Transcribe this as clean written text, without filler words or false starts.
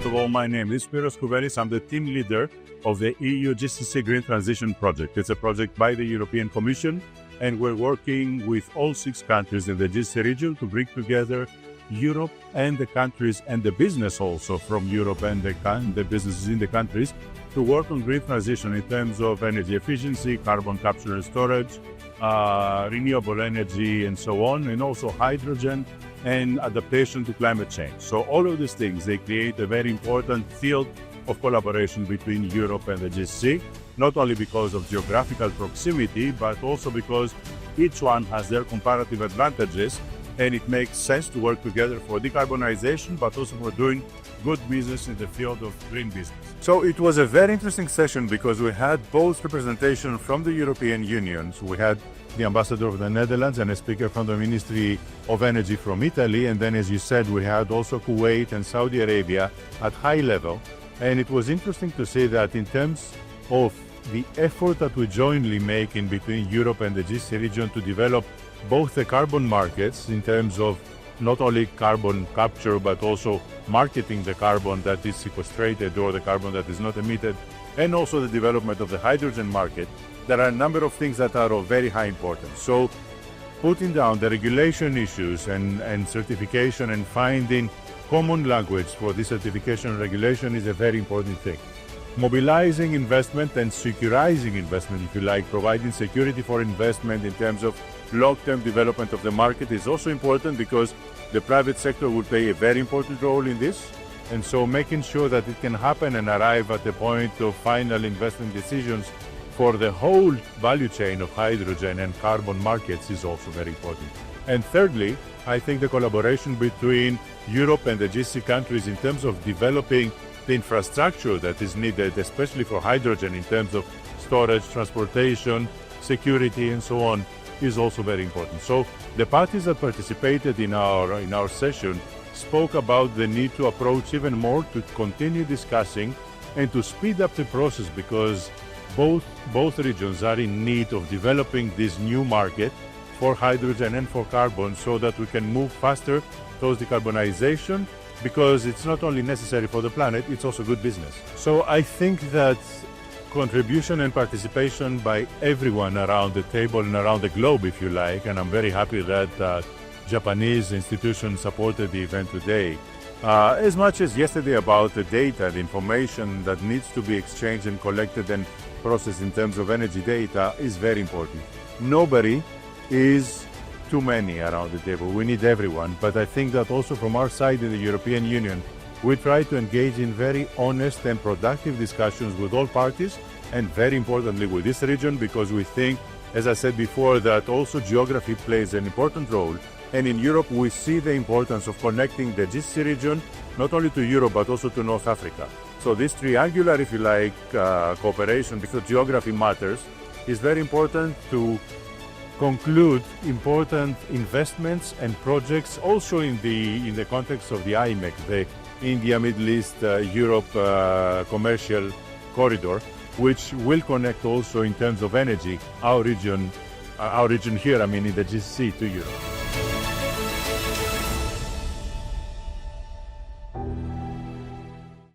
First of all, my name is Spyros Kouvelis. I'm the team leader of the EU-GCC Green Transition Project. It's a project by the European Commission, and we're working with all 6 countries in the GCC region to bring together Europe and the countries and the business also from Europe and the businesses in the countries to work on green transition in terms of energy efficiency, carbon capture and storage, renewable energy and so on, and also hydrogen and adaptation to climate change. So all of these things, they create a very important field of collaboration between Europe and the GCC, not only because of geographical proximity, but also because each one has their comparative advantages, and it makes sense to work together for decarbonization, but also for doing good business in the field of green business. So it was a very interesting session because we had both representation from the European Union. So we had the ambassador of the Netherlands and a speaker from the Ministry of Energy from Italy. And then, as you said, we had also Kuwait and Saudi Arabia at high level. And it was interesting to see that in terms of the effort that we jointly make in between Europe and the GCC region to develop both the carbon markets in terms of not only carbon capture, but also marketing the carbon that is sequestrated or the carbon that is not emitted, and also the development of the hydrogen market. There are a number of things that are of very high importance. So putting down the regulation issues and certification and finding common language for this certification and regulation is a very important thing. Mobilizing investment and securizing investment, if you like, providing security for investment in terms of long-term development of the market is also important because the private sector will play a very important role in this. And so making sure that it can happen and arrive at the point of final investment decisions for the whole value chain of hydrogen and carbon markets is also very important. And thirdly, I think the collaboration between Europe and the GCC countries in terms of developing the infrastructure that is needed, especially for hydrogen in terms of storage, transportation, security, and so on, is also very important. So the parties that participated in our session spoke about the need to approach even more, to continue discussing and to speed up the process, because both regions are in need of developing this new market for hydrogen and for carbon so that we can move faster towards decarbonization, because it's not only necessary for the planet, it's also good business. So I think that contribution and participation by everyone around the table and around the globe, if you like, and I'm very happy that Japanese institutions supported the event today. As much as yesterday about the data, the information that needs to be exchanged and collected and processed in terms of energy data is very important. Nobody is too many around the table. We need everyone. But I think that also from our side in the European Union, we try to engage in very honest and productive discussions with all parties, and very importantly with this region, because we think, as I said before, that also geography plays an important role. And in Europe, we see the importance of connecting the GCC region, not only to Europe, but also to North Africa. So this triangular, if you like, cooperation, because geography matters, is very important to conclude important investments and projects also in the context of the IMEC, the India, Middle East, Europe commercial corridor, which will connect also in terms of energy our region here, in the GCC to Europe.